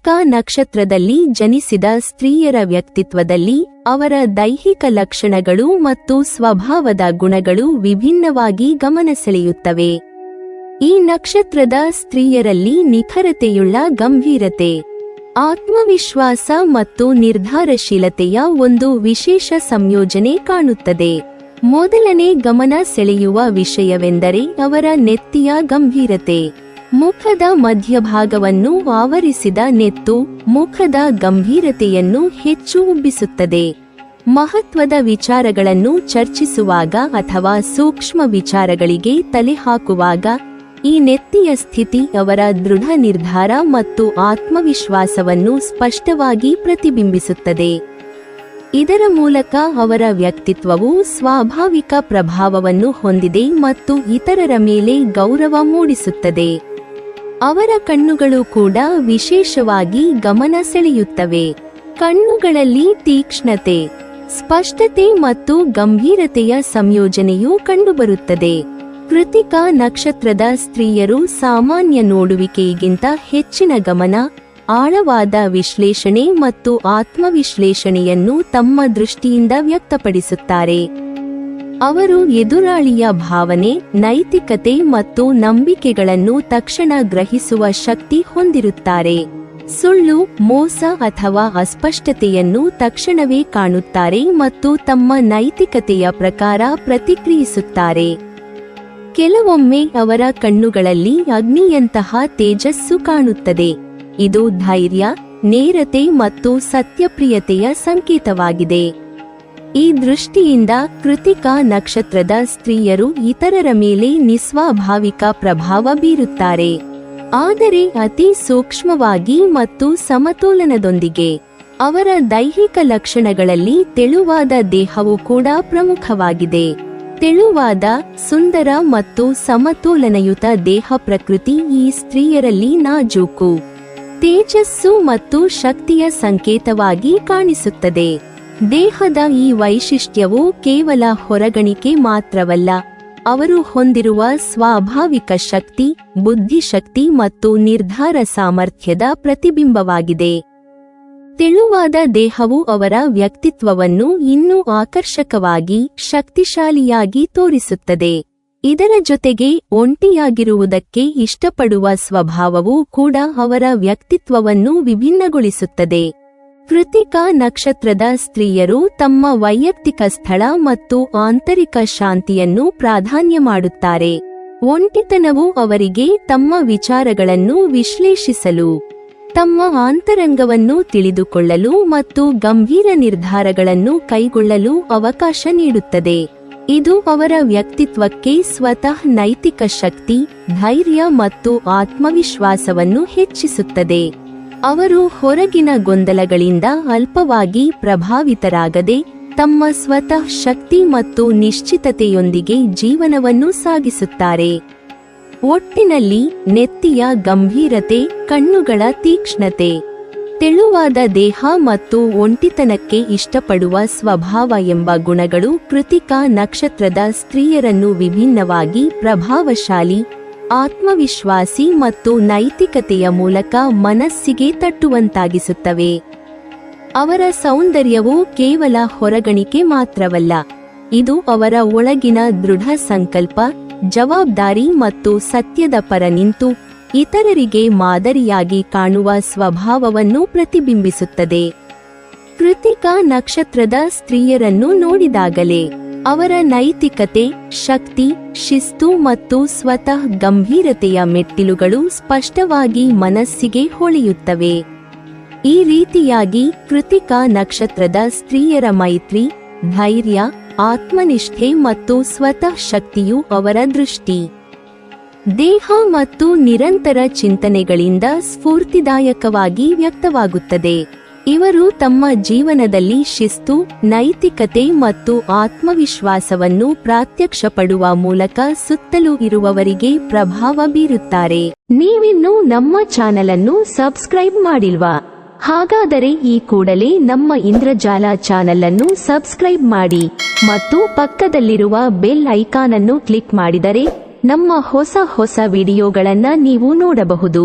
ಕೃತಿಕಾ ನಕ್ಷತ್ರದಲ್ಲಿ ಜನಿಸಿದ ಸ್ತ್ರೀಯರ ವ್ಯಕ್ತಿತ್ವದಲ್ಲಿ ಅವರ ದೈಹಿಕ ಲಕ್ಷಣಗಳು ಮತ್ತು ಸ್ವಭಾವದ ಗುಣಗಳು ವಿಭಿನ್ನವಾಗಿ ಗಮನಸೆಳೆಯುತ್ತವೆ. ಈ ನಕ್ಷತ್ರದ ಸ್ತ್ರೀಯರಲ್ಲಿ ನಿಖರತೆಯುಳ್ಳ ಗಂಭೀರತೆ, ಆತ್ಮವಿಶ್ವಾಸ ಮತ್ತು ನಿರ್ಧಾರಶೀಲತೆಯ ಒಂದು ವಿಶೇಷ ಸಂಯೋಜನೆ ಕಾಣುತ್ತದೆ. ಮೊದಲನೇ ಗಮನ ಸೆಳೆಯುವ ವಿಷಯವೆಂದರೆ ಅವರ ನೆತ್ತಿಯ ಗಂಭೀರತೆ. ಮುಖದ ಮಧ್ಯಭಾಗವನ್ನು ಆವರಿಸಿದ ನೆತ್ತು ಮುಖದ ಗಂಭೀರತೆಯನ್ನು ಹೆಚ್ಚು ಉಬ್ಬಿಸುತ್ತದೆ. ಮಹತ್ವದ ವಿಚಾರಗಳನ್ನು ಚರ್ಚಿಸುವಾಗ ಅಥವಾ ಸೂಕ್ಷ್ಮ ವಿಚಾರಗಳಿಗೆ ತಲೆ ಹಾಕುವಾಗ ಈ ನೆತ್ತಿಯ ಸ್ಥಿತಿ ಅವರ ದೃಢ ನಿರ್ಧಾರ ಮತ್ತು ಆತ್ಮವಿಶ್ವಾಸವನ್ನು ಸ್ಪಷ್ಟವಾಗಿ ಪ್ರತಿಬಿಂಬಿಸುತ್ತದೆ. ಇದರ ಮೂಲಕ ಅವರ ವ್ಯಕ್ತಿತ್ವವು ಸ್ವಾಭಾವಿಕ ಪ್ರಭಾವವನ್ನು ಹೊಂದಿದೆ ಮತ್ತು ಇತರರ ಮೇಲೆ ಗೌರವ ಮೂಡಿಸುತ್ತದೆ. ಅವರ ಕಣ್ಣುಗಳು ಕೂಡ ವಿಶೇಷವಾಗಿ ಗಮನ ಸೆಳೆಯುತ್ತವೆ. ಕಣ್ಣುಗಳಲ್ಲಿ ತೀಕ್ಷ್ಣತೆ, ಸ್ಪಷ್ಟತೆ ಮತ್ತು ಗಂಭೀರತೆಯ ಸಂಯೋಜನೆಯು ಕಂಡುಬರುತ್ತದೆ. ಕೃತಿಕಾ ನಕ್ಷತ್ರದ ಸ್ತ್ರೀಯರು ಸಾಮಾನ್ಯ ನೋಡುವಿಕೆಗಿಂತ ಹೆಚ್ಚಿನ ಗಮನ, ಆಳವಾದ ವಿಶ್ಲೇಷಣೆ ಮತ್ತು ಆತ್ಮವಿಶ್ಲೇಷಣೆಯನ್ನು ತಮ್ಮ ದೃಷ್ಟಿಯಿಂದ ವ್ಯಕ್ತಪಡಿಸುತ್ತಾರೆ. ಅವರು ಎದುರಾಳಿಯ ಭಾವನೆ, ನೈತಿಕತೆ ಮತ್ತು ನಂಬಿಕೆಗಳನ್ನು ತಕ್ಷಣ ಗ್ರಹಿಸುವ ಶಕ್ತಿ ಹೊಂದಿರುತ್ತಾರೆ. ಸುಳ್ಳು, ಮೋಸ ಅಥವಾ ಅಸ್ಪಷ್ಟತೆಯನ್ನು ತಕ್ಷಣವೇ ಕಾಣುತ್ತಾರೆ ಮತ್ತು ತಮ್ಮ ನೈತಿಕತೆಯ ಪ್ರಕಾರ ಪ್ರತಿಕ್ರಿಯಿಸುತ್ತಾರೆ. ಕೆಲವೊಮ್ಮೆ ಅವರ ಕಣ್ಣುಗಳಲ್ಲಿ ಅಗ್ನಿಯಂತಹ ತೇಜಸ್ಸು ಕಾಣುತ್ತದೆ. ಇದು ಧೈರ್ಯ, ನೇರತೆ ಮತ್ತು ಸತ್ಯಪ್ರಿಯತೆಯ ಸಂಕೇತವಾಗಿದೆ. ಈ ದೃಷ್ಟಿಯಿಂದ ಕೃತಿಕಾ ನಕ್ಷತ್ರದ ಸ್ತ್ರೀಯರು ಇತರರ ಮೇಲೆ ನಿಸ್ವಾಭಾವಿಕ ಪ್ರಭಾವ ಬೀರುತ್ತಾರೆ, ಆದರೆ ಅತಿ ಸೂಕ್ಷ್ಮವಾಗಿ ಮತ್ತು ಸಮತೋಲನದೊಂದಿಗೆ. ಅವರ ದೈಹಿಕ ಲಕ್ಷಣಗಳಲ್ಲಿ ತೆಳುವಾದ ದೇಹವು ಕೂಡ ಪ್ರಮುಖವಾಗಿದೆ. ತೆಳುವಾದ, ಸುಂದರ ಮತ್ತು ಸಮತೋಲನಯುತ ದೇಹ ಪ್ರಕೃತಿ ಈ ಸ್ತ್ರೀಯರಲ್ಲಿ ನಾಜೂಕು, ತೇಜಸ್ಸು ಮತ್ತು ಶಕ್ತಿಯ ಸಂಕೇತವಾಗಿ ಕಾಣಿಸುತ್ತದೆ. ದೇಹದ ಈ ವೈಶಿಷ್ಟ್ಯವು ಕೇವಲ ಹೊರಗಣಿಕೆ ಮಾತ್ರವಲ್ಲ, ಅವರು ಹೊಂದಿರುವ ಸ್ವಾಭಾವಿಕ ಶಕ್ತಿ, ಬುದ್ಧಿಶಕ್ತಿ ಮತ್ತು ನಿರ್ಧಾರ ಸಾಮರ್ಥ್ಯದ ಪ್ರತಿಬಿಂಬವಾಗಿದೆ. ತೆಳುವಾದ ದೇಹವು ಅವರ ವ್ಯಕ್ತಿತ್ವವನ್ನು ಇನ್ನೂ ಆಕರ್ಷಕವಾಗಿ, ಶಕ್ತಿಶಾಲಿಯಾಗಿ ತೋರಿಸುತ್ತದೆ. ಇದರ ಜೊತೆಗೆ ಒಂಟಿಯಾಗಿರುವುದಕ್ಕೆ ಇಷ್ಟಪಡುವ ಸ್ವಭಾವವು ಕೂಡ ಅವರ ವ್ಯಕ್ತಿತ್ವವನ್ನು ವಿಭಿನ್ನಗೊಳಿಸುತ್ತದೆ. ಕೃತಿಕಾ ನಕ್ಷತ್ರದ ಸ್ತ್ರೀಯರು ತಮ್ಮ ವೈಯಕ್ತಿಕ ಸ್ಥಳ ಮತ್ತು ಆಂತರಿಕ ಶಾಂತಿಯನ್ನು ಪ್ರಾಧಾನ್ಯ ಮಾಡುತ್ತಾರೆ. ಒಂಟಿತನವು ಅವರಿಗೆ ತಮ್ಮ ವಿಚಾರಗಳನ್ನು ವಿಶ್ಲೇಷಿಸಲು, ತಮ್ಮ ಆಂತರಂಗವನ್ನು ತಿಳಿದುಕೊಳ್ಳಲು ಮತ್ತು ಗಂಭೀರ ನಿರ್ಧಾರಗಳನ್ನು ಕೈಗೊಳ್ಳಲು ಅವಕಾಶ ನೀಡುತ್ತದೆ. ಇದು ಅವರ ವ್ಯಕ್ತಿತ್ವಕ್ಕೆ ಸ್ವತಃ ನೈತಿಕ ಶಕ್ತಿ, ಧೈರ್ಯ ಮತ್ತು ಆತ್ಮವಿಶ್ವಾಸವನ್ನು ಹೆಚ್ಚಿಸುತ್ತದೆ. ಅವರು ಹೊರಗಿನ ಗೊಂದಲಗಳಿಂದ ಅಲ್ಪವಾಗಿ ಪ್ರಭಾವಿತರಾಗದೆ ತಮ್ಮ ಸ್ವತಃ ಶಕ್ತಿ ಮತ್ತು ನಿಶ್ಚಿತತೆಯೊಂದಿಗೆ ಜೀವನವನ್ನು ಸಾಗಿಸುತ್ತಾರೆ. ಒಟ್ಟಿನಲ್ಲಿ ನೆತ್ತಿಯ ಗಂಭೀರತೆ, ಕಣ್ಣುಗಳ ತೀಕ್ಷ್ಣತೆ, ತೆಳುವಾದ ದೇಹ ಮತ್ತು ಒಂಟಿತನಕ್ಕೆ ಇಷ್ಟಪಡುವ ಸ್ವಭಾವ ಎಂಬ ಗುಣಗಳು ಕೃತಿಕಾ ನಕ್ಷತ್ರದ ಸ್ತ್ರೀಯರನ್ನು ವಿಭಿನ್ನವಾಗಿ ಪ್ರಭಾವಶಾಲಿ, ಆತ್ಮವಿಶ್ವಾಸಿ ಮತ್ತು ನೈತಿಕತೆಯ ಮೂಲಕ ಮನಸ್ಸಿಗೆ ತಟ್ಟುವಂತಾಗಿಸುತ್ತವೆ. ಅವರ ಸೌಂದರ್ಯವು ಕೇವಲ ಹೊರಗಣಿಕೆ ಮಾತ್ರವಲ್ಲ, ಇದು ಅವರ ಒಳಗಿನ ದೃಢ ಸಂಕಲ್ಪ, ಜವಾಬ್ದಾರಿ ಮತ್ತು ಸತ್ಯದ ಪರ ನಿಂತು ಇತರರಿಗೆ ಮಾದರಿಯಾಗಿ ಕಾಣುವ ಸ್ವಭಾವವನ್ನು ಪ್ರತಿಬಿಂಬಿಸುತ್ತದೆ. ಕೃತಿಕಾ ನಕ್ಷತ್ರದ ಸ್ತ್ರೀಯರನ್ನು ನೋಡಿದಾಗಲೇ ಅವರ ನೈತಿಕತೆ, ಶಕ್ತಿ, ಶಿಸ್ತು ಮತ್ತು ಸ್ವತಃ ಗಂಭೀರತೆಯ ಮೆಟ್ಟಿಲುಗಳು ಸ್ಪಷ್ಟವಾಗಿ ಮನಸ್ಸಿಗೆ ಹೊಳೆಯುತ್ತವೆ. ಈ ರೀತಿಯಾಗಿ ಕೃತಿಕಾ ನಕ್ಷತ್ರದ ಸ್ತ್ರೀಯರ ಮೈತ್ರಿ, ಧೈರ್ಯ, ಆತ್ಮನಿಷ್ಠೆ ಮತ್ತು ಸ್ವತಃ ಶಕ್ತಿಯು ಅವರ ದೃಷ್ಟಿ, ದೇಹ ಮತ್ತು ನಿರಂತರ ಚಿಂತನೆಗಳಿಂದ ಸ್ಫೂರ್ತಿದಾಯಕವಾಗಿ ವ್ಯಕ್ತವಾಗುತ್ತದೆ. ಇವರು ತಮ್ಮ ಜೀವನದಲ್ಲಿ ಶಿಸ್ತು, ನೈತಿಕತೆ ಮತ್ತು ಆತ್ಮವಿಶ್ವಾಸವನ್ನು ಪ್ರಾತ್ಯಕ್ಷಪಡುವ ಮೂಲಕ ಸುತ್ತಲೂ ಇರುವವರಿಗೆ ಪ್ರಭಾವ ಬೀರುತ್ತಾರೆ. ನೀವಿನ್ನೂ ನಮ್ಮ ಚಾನೆಲ್ ಅನ್ನು ಸಬ್ಸ್ಕ್ರೈಬ್ ಮಾಡಿಲ್ವಾ? ಹಾಗಾದರೆ ಈ ಕೂಡಲೇ ನಮ್ಮ ಇಂದ್ರಜಾಲ ಚಾನೆಲ್ ಅನ್ನು ಸಬ್ಸ್ಕ್ರೈಬ್ ಮಾಡಿ ಮತ್ತು ಪಕ್ಕದಲ್ಲಿರುವ ಬೆಲ್ ಐಕಾನ್ ಅನ್ನು ಕ್ಲಿಕ್ ಮಾಡಿದರೆ ನಮ್ಮ ಹೊಸ ವಿಡಿಯೋಗಳನ್ನು ನೀವು ನೋಡಬಹುದು.